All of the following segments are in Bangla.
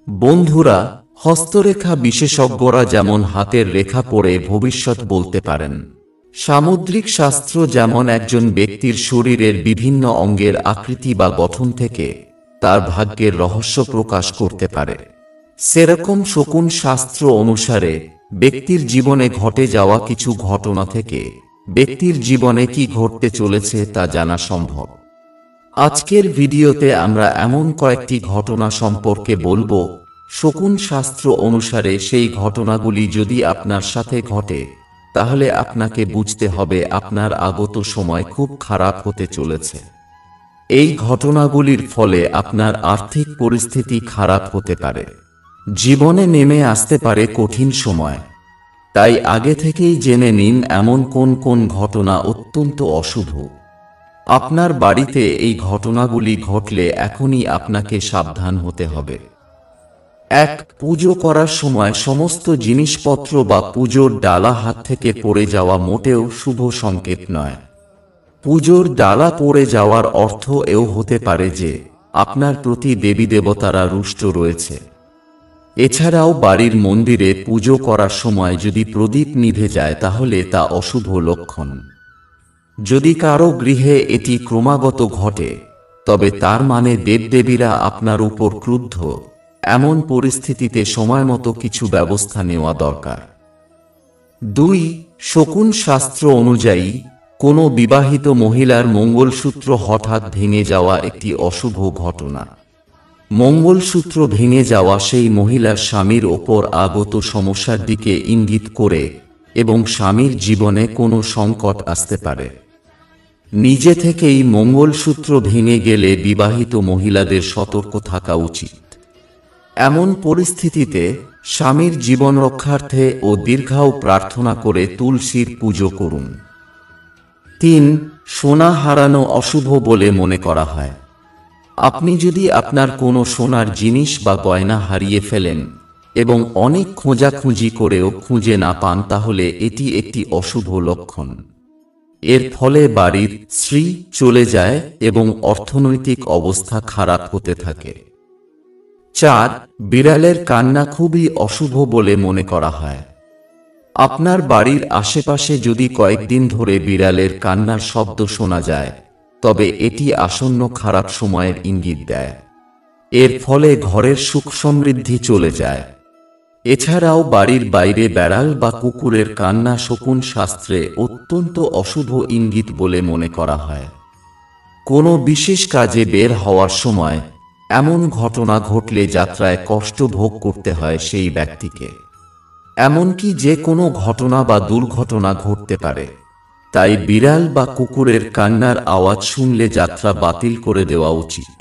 বন্ধুরা, হস্তরেখা বিশেষজ্ঞরা যেমন হাতের রেখা পড়ে ভবিষ্যৎ বলতে পারেন, সামুদ্রিক শাস্ত্র যেমন একজন ব্যক্তির শরীরের বিভিন্ন অঙ্গের আকৃতি বা গঠন থেকে তার ভাগ্যের রহস্য প্রকাশ করতে পারে, সেরকম শকুন শাস্ত্র অনুসারে ব্যক্তির জীবনে ঘটে যাওয়া কিছু ঘটনা থেকে ব্যক্তির জীবনে কি ঘটতে চলেছে তা জানা সম্ভব। আজকের ভিডিওতে আমরা এমন কয়েকটি ঘটনা সম্পর্কে বলবো, শকুন শাস্ত্র অনুসারে সেই ঘটনাগুলি যদি আপনার সাথে ঘটে তাহলে আপনাকে বুঝতে হবে আপনার আগত সময় খুব খারাপ হতে চলেছে। এই ঘটনাগুলির ফলে আপনার আর্থিক পরিস্থিতি খারাপ হতে পারে, জীবনে নেমে আসতে পারে কঠিন সময়। তাই আগে থেকেই জেনে নিন এমন কোন কোন ঘটনা অত্যন্ত অশুভ। আপনার বাড়িতে এই ঘটনাগুলি ঘটলে এখনই আপনাকে সাবধান হতে হবে। ১. পুজো করার সময় সমস্ত জিনিসপত্র বা পুজোর ডালা হাত থেকে পড়ে যাওয়া মোটেও শুভ সংকেত নয়। পুজোর ডালা পড়ে যাওয়ার অর্থ এও হতে পারে যে আপনার প্রতি দেবী দেবতারা রুষ্ট রয়েছে। এছাড়াও বাড়ির মন্দিরে পুজো করার সময় যদি প্রদীপ নিভে যায় তাহলে তা অশুভ লক্ষণ। যদি কারো গৃহে এটি ক্রমাগত ঘটে তবে তার মানে দেবদেবীরা আপনার উপর ক্রুদ্ধ। এমন পরিস্থিতিতে সময়মতো কিছু ব্যবস্থা নেওয়া দরকার। ২. শকুন শাস্ত্র অনুযায়ী কোনো বিবাহিত মহিলার মঙ্গলসূত্র হঠাৎ ভেঙে যাওয়া একটি অশুভ ঘটনা। মঙ্গলসূত্র ভেঙে যাওয়া সেই মহিলার স্বামীর ওপর আগত সমস্যার দিকে ইঙ্গিত করে এবং স্বামীর জীবনে কোনো সংকট আসতে পারে। নিজে থেকেই মঙ্গলসূত্র ভেঙে গেলে বিবাহিত মহিলাদের সতর্ক থাকা উচিত। এমন পরিস্থিতিতে স্বামীর জীবন রক্ষার্থে ও দীর্ঘায়ু প্রার্থনা করে তুলসীর পুজো করুন। ৩. সোনা হারানো অশুভ বলে মনে করা হয়। আপনি যদি আপনার কোনো সোনার জিনিস বা গয়না হারিয়ে ফেলেন এবং অনেক খোঁজাখুঁজি করেও খুঁজে না পান তাহলে এটি একটি অশুভ লক্ষণ। এর ফলে বাড়ির শ্রী চলে যায় এবং অর্থনৈতিক অবস্থা খারাপ হতে থাকে। ৪. বিড়ালের কান্না খুবই অশুভ বলে মনে করা হয়। আপনার বাড়ির আশেপাশে যদি কয়েকদিন ধরে বিড়ালের কান্নার শব্দ শোনা যায় তবে এটি আসন্ন খারাপ সময়ের ইঙ্গিত দেয়। এর ফলে ঘরের সুখ সমৃদ্ধি চলে যায়। এছাড়াও বাড়ির বাইরে বেড়াল বা কুকুরের কান্না শকুন শাস্ত্রে অত্যন্ত অশুভ ইঙ্গিত বলে মনে করা হয়। কোনো বিশেষ কাজে বের হওয়ার সময় এমন ঘটনা ঘটলে যাত্রায় কষ্ট ভোগ করতে হয় সেই ব্যক্তিকে। এমনকি যে কোনো ঘটনা বা দুর্ঘটনা ঘটতে পারে। তাই বিড়াল বা কুকুরের কান্নার আওয়াজ শুনলে যাত্রা বাতিল করে দেওয়া উচিত।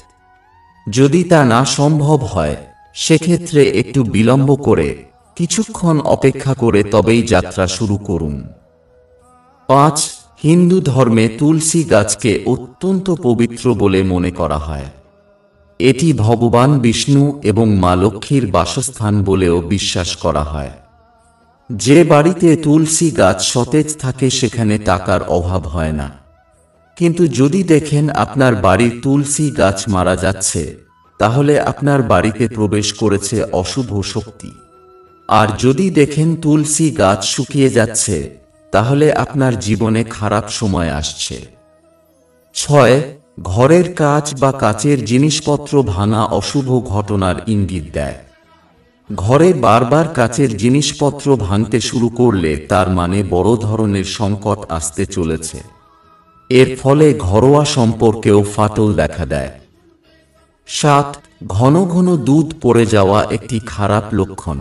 যদি তা না সম্ভব হয় সেক্ষেত্রে একটু বিলম্ব করে কিছুক্ষণ অপেক্ষা করে তবেই যাত্রা শুরু করুন। ৫. হিন্দু ধর্মে তুলসী গাছকে অত্যন্ত পবিত্র বলে মনে করা হয়। এটি ভগবান বিষ্ণু এবং মা লক্ষ্মীর বাসস্থান বলেও বিশ্বাস করা হয়। যে বাড়িতে তুলসী গাছ সতেজ থাকে সেখানে টাকার অভাব হয় না। কিন্তু যদি দেখেন আপনার বাড়ির তুলসী গাছ মারা যাচ্ছে তাহলে আপনার বাড়িতে প্রবেশ করেছে অশুভ শক্তি। আর যদি দেখেন তুলসী গাছ শুকিয়ে যাচ্ছে তাহলে আপনার জীবনে খারাপ সময় আসছে। ৬. ঘরের কাঁচ বা কাচের জিনিসপত্র ভাঙা অশুভ ঘটনার ইঙ্গিত দেয়। ঘরে বারবার কাচের জিনিসপত্র ভাঙতে শুরু করলে তার মানে বড় ধরনের সংকট আসতে চলেছে। এর ফলে ঘরোয়া সম্পর্কেও ফাটল দেখা দেয়। ৭. ঘন ঘন দুধ পড়ে যাওয়া একটি খারাপ লক্ষণ।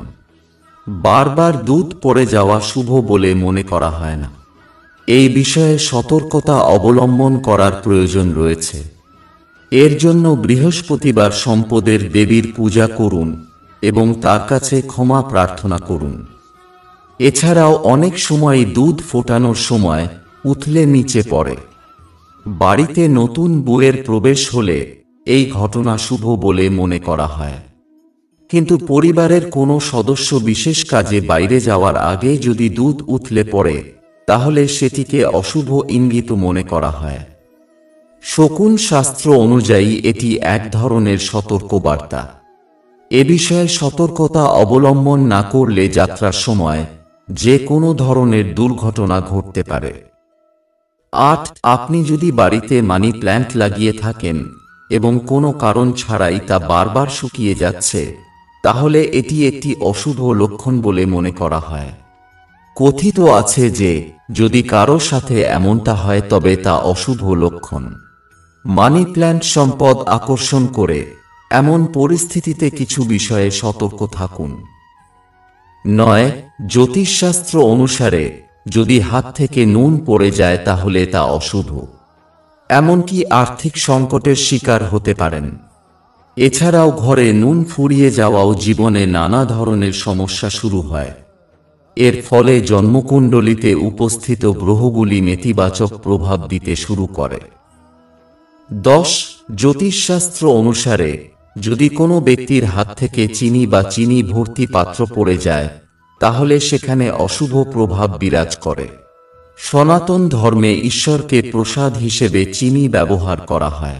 বারবার দুধ পড়ে যাওয়া শুভ বলে মনে করা হয় না। এই বিষয়ে সতর্কতা অবলম্বন করার প্রয়োজন রয়েছে। এর জন্য বৃহস্পতিবার সম্পদের দেবীর পূজা করুন এবং তার কাছে ক্ষমা প্রার্থনা করুন। এছাড়াও অনেক সময় দুধ ফোটানোর সময় উথলে নিচে পড়ে। বাড়িতে নতুন বউয়ের প্রবেশ হলে এই ঘটনা শুভ বলে মনে করা হয়। কিন্তু পরিবারের কোনো সদস্য বিশেষ কাজে বাইরে যাওয়ার আগে যদি দুধ উথলে পড়ে তাহলে সেটিকে অশুভ ইঙ্গিত মনে করা হয়। শকুন শাস্ত্র অনুযায়ী এটি এক ধরনের সতর্কবার্তা। এ বিষয়ে সতর্কতা অবলম্বন না করলে যাত্রার সময় যে কোনো ধরনের দুর্ঘটনা ঘটতে পারে। 8. আপনি যদি বাড়িতে মানি প্ল্যান্ট লাগিয়ে থাকেন এবং কোনো কারণ ছাড়াই তা বারবার শুকিয়ে যাচ্ছে, তাহলে এটি একটি অশুভ লক্ষণ বলে মনে করা হয়। কথিত আছে যে যদি কারো সাথে এমনটা হয় তবে তা অশুভ লক্ষণ। মানি প্ল্যান্ট সম্পদ আকর্ষণ করে, এমন পরিস্থিতিতে কিছু বিষয়ে সতর্ক থাকুন। 9. জ্যোতিষশাস্ত্র অনুসারে যদি হাত থেকে নুন পড়ে যায় তাহলে তা অশুভ, এমনকি আর্থিক সংকটের শিকার হতে পারেন। এছাড়াও ঘরে নুন ফুরিয়ে যাওয়াও জীবনে নানা ধরনের সমস্যা শুরু হয়। এর ফলে জন্মকুণ্ডলিতে উপস্থিত গ্রহগুলি নেতিবাচক প্রভাব দিতে শুরু করে। 10. জ্যোতিষশাস্ত্র অনুসারে যদি কোনো ব্যক্তির হাত থেকে চিনি বা চিনি ভর্তি পাত্র পড়ে যায়, তাহলে সেখানে অশুভ প্রভাব বিরাজ করে। সনাতন ধর্মে ঈশ্বরকে প্রসাদ হিসেবে চিনি ব্যবহার করা হয়,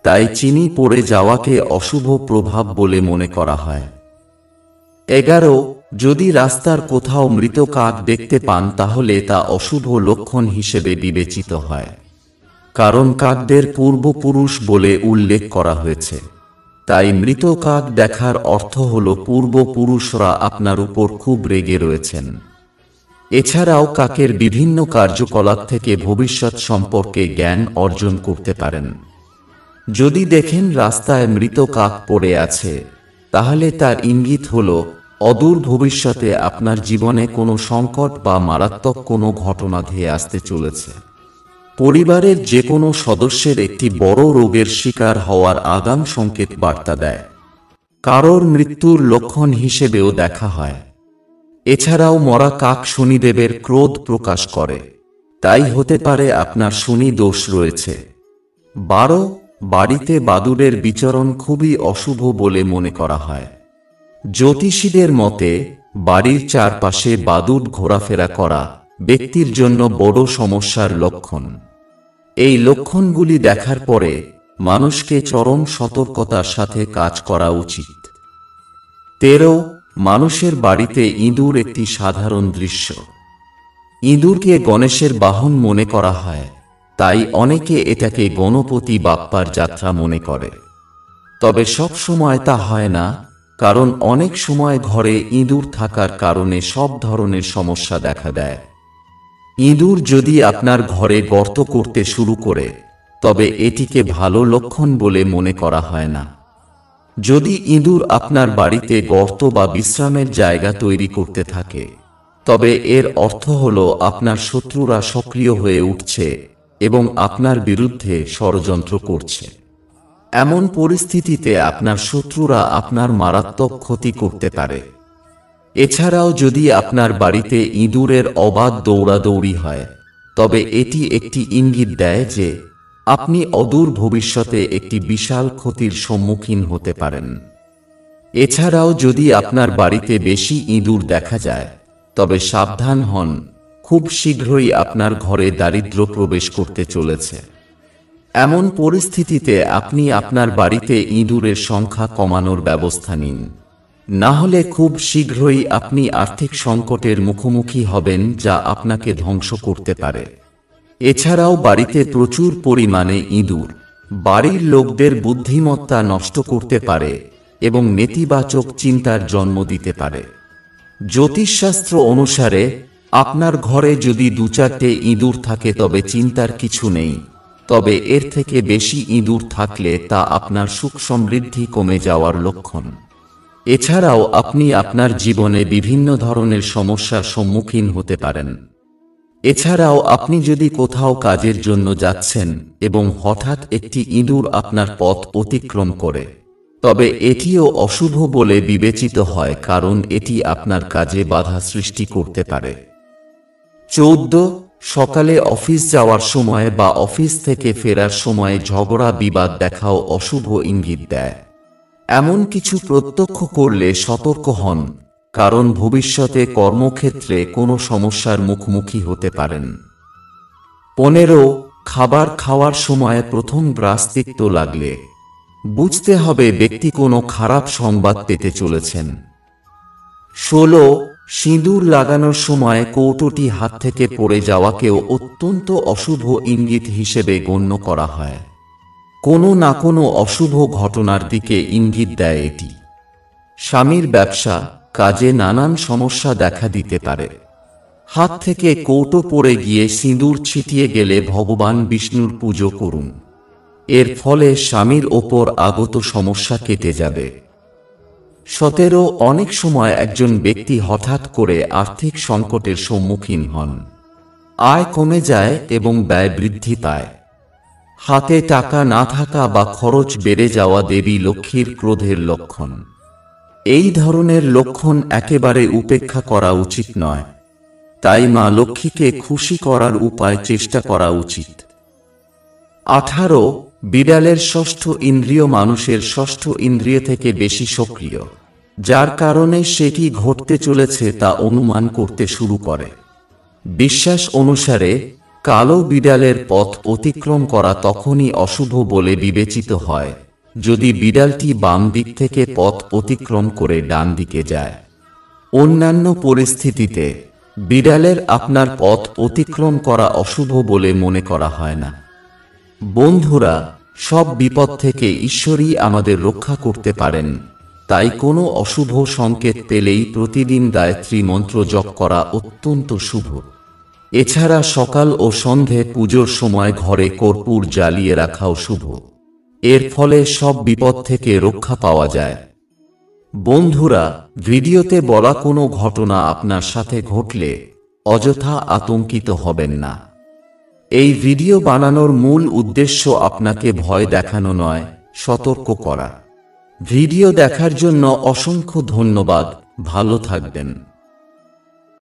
তাই চিনি পড়ে যাওয়াকে অশুভ প্রভাব বলে মনে করা হয়। 11. যদি রাস্তার কোথাও মৃত কাক দেখতে পান তাহলে তা অশুভ লক্ষণ হিসেবে বিবেচিত হয়, কারণ কাকদের পূর্বপুরুষ বলে উল্লেখ করা হয়েছে। তাই মৃত কাক দেখার অর্থ হল পূর্বপুরুষরা আপনার উপর খুব রেগে রয়েছেন। এছাড়াও কাকের বিভিন্ন কার্যকলাপ থেকে ভবিষ্যৎ সম্পর্কে জ্ঞান অর্জন করতে পারেন। যদি দেখেন রাস্তায় মৃত কাক পড়ে আছে, তাহলে তার ইঙ্গিত হল অদূর ভবিষ্যতে আপনার জীবনে কোনো সংকট বা মারাত্মক কোনো ঘটনা ধেয়ে আসতে চলেছে। পরিবারের যে কোনো সদস্যের একটি বড় রোগের শিকার হওয়ার আগাম সংকেত বার্তা দেয়। কারোর মৃত্যুর লক্ষণ হিসেবেও দেখা হয়। এছাড়াও মরা কাক শনিদেবের ক্রোধ প্রকাশ করে, তাই হতে পারে আপনার শনি দোষ রয়েছে। 12. বাড়িতে বাদুড়ের বিচরণ খুবই অশুভ বলে মনে করা হয়। জ্যোতিষীদের মতে বাড়ির চারপাশে বাদুড় ঘোরাফেরা করা ব্যক্তির জন্য বড় সমস্যার লক্ষণ। এই লক্ষণগুলি দেখার পরে মানুষকে চরম সতর্কতার সাথে কাজ করা উচিত। 13. মানুষের বাড়িতে ইঁদুর একটি সাধারণ দৃশ্য। ইঁদুরকে গণেশের বাহন মনে করা হয়, তাই অনেকে এটাকে গণপতি বাপ্পার যাত্রা মনে করে। তবে সব সময় তা হয় না, কারণ অনেক সময় ঘরে ইঁদুর থাকার কারণে সব ধরনের সমস্যা দেখা দেয়। ইঁদুর যদি আপনার ঘরে গর্ত করতে শুরু করে, তবে এটিকে ভালো লক্ষণ বলে মনে করা হয় না। যদি ইঁদুর আপনার বাড়িতে গর্ত বা বিশ্রামের জায়গা তৈরি করতে থাকে, তবে এর অর্থ হল আপনার শত্রুরা সক্রিয় হয়ে উঠছে এবং আপনার বিরুদ্ধে ষড়যন্ত্র করছে। এমন পরিস্থিতিতে আপনার শত্রুরা আপনার মারাত্মক ক্ষতি করতে পারে। এছাড়াও যদি আপনার বাড়িতে ইঁদুরের অবাধ দৌড়াদৌড়ি হয়, তবে এটি একটি ইঙ্গিত দেয় যে আপনি অদূর ভবিষ্যতে একটি বিশাল ক্ষতির সম্মুখীন হতে পারেন। এছাড়াও যদি আপনার বাড়িতে বেশি ইঁদুর দেখা যায়, তবে সাবধান হন, খুব শীঘ্রই আপনার ঘরে দারিদ্র্য প্রবেশ করতে চলেছে। এমন পরিস্থিতিতে আপনি আপনার বাড়িতে ইঁদুরের সংখ্যা কমানোর ব্যবস্থা নিন, না হলে খুব শীঘ্রই আপনি আর্থিক সংকটের মুখোমুখি হবেন যা আপনাকে ধ্বংস করতে পারে। এছাড়াও বাড়িতে প্রচুর পরিমাণে ইঁদুর বাড়ির লোকদের বুদ্ধিমত্তা নষ্ট করতে পারে এবং নেতিবাচক চিন্তার জন্ম দিতে পারে। জ্যোতিষশাস্ত্র অনুসারে আপনার ঘরে যদি 2-4টে ইঁদুর থাকে তবে চিন্তার কিছু নেই, তবে এর থেকে বেশি ইঁদুর থাকলে তা আপনার সুখ সমৃদ্ধি কমে যাওয়ার লক্ষণ। এছাড়াও আপনি আপনার জীবনে বিভিন্ন ধরনের সমস্যার সম্মুখীন হতে পারেন। এছাড়াও আপনি যদি কোথাও কাজের জন্য যাচ্ছেন এবং হঠাৎ একটি ইঁদুর আপনার পথ অতিক্রম করে, তবে এটিও অশুভ বলে বিবেচিত হয়, কারণ এটি আপনার কাজে বাধা সৃষ্টি করতে পারে। 14. সকালে অফিস যাওয়ার সময় বা অফিস থেকে ফেরার সময় ঝগড়া বিবাদ দেখাও অশুভ ইঙ্গিত দেয়। এমন কিছু প্রত্যক্ষ করলে সতর্ক হন, কারণ ভবিষ্যতে কর্মক্ষেত্রে কোনো সমস্যার মুখোমুখি হতে পারেন। 15. খাবার খাওয়ার সময় প্রথম গ্রাস তিক্ত লাগলে বুঝতে হবে ব্যক্তি কোনো খারাপ সংবাদ পেতে চলেছেন। 16 সিঁদুর লাগানোর সময় কৌটোটি হাত থেকে পড়ে যাওয়াকেও অত্যন্ত অশুভ ইঙ্গিত হিসেবে গণ্য করা হয়। কোনো না কোনো অশুভ ঘটনার দিকে ইঙ্গিত দেয় এটি। স্বামীর ব্যবসা কাজে নানান সমস্যা দেখা দিতে পারে। হাত থেকে কৌটো পড়ে গিয়ে সিঁদুর ছিটিয়ে গেলে ভগবান বিষ্ণুর পুজো করুন। এর ফলে স্বামীর ওপর আগত সমস্যা কেটে যাবে। 17 অনেক সময় একজন ব্যক্তি হঠাৎ করে আর্থিক সংকটের সম্মুখীন হন। আয় কমে যায় এবং ব্যয় বৃদ্ধি পায়। হাতে টাকা না থাকা বা খরচ বেড়ে যাওয়া দেবী লক্ষ্মীর ক্রোধের লক্ষণ। এই ধরনের লক্ষণ একেবারে উপেক্ষা করা উচিত নয়। তাই মা লক্ষ্মীকে খুশি করার উপায় চেষ্টা করা উচিত। 18 বিড়ালের ষষ্ঠ ইন্দ্রিয় মানুষের ষষ্ঠ ইন্দ্রিয় থেকে বেশি সক্রিয়, যার কারণে সেটি ঘটতে চলেছে তা অনুমান করতে শুরু করে। বিশ্বাস অনুসারে কালো বিড়ালের পথ অতিক্রম করা তখনই অশুভ বলে বিবেচিত হয় যদি বিড়ালটি বাম দিক থেকে পথ অতিক্রম করে ডান দিকে যায়। অন্যান্য পরিস্থিতিতে বিড়ালের আপনার পথ অতিক্রম করা অশুভ বলে মনে করা হয় না। বন্ধুরা, সব বিপদ থেকে ঈশ্বরই আমাদের রক্ষা করতে পারেন, তাই কোনো অশুভ সংকেত পেলেই প্রতিদিন গায়ত্রী মন্ত্র জপ করা অত্যন্ত শুভ। এছাড়া সকাল ও সন্ধে পুজোর সময় ঘরে কর্পূর জ্বালিয়ে রাখাও শুভ। এর ফলে সব বিপদ থেকে রক্ষা পাওয়া যায়। বন্ধুরা, ভিডিওতে বলা কোনো ঘটনা আপনার সাথে ঘটলে অযথা আতঙ্কিত হবেন না। এই ভিডিও বানানোর মূল উদ্দেশ্য আপনাকে ভয় দেখানো নয়, সতর্ক করা। ভিডিও দেখার জন্য অসংখ্য ধন্যবাদ। ভালো থাকবেন।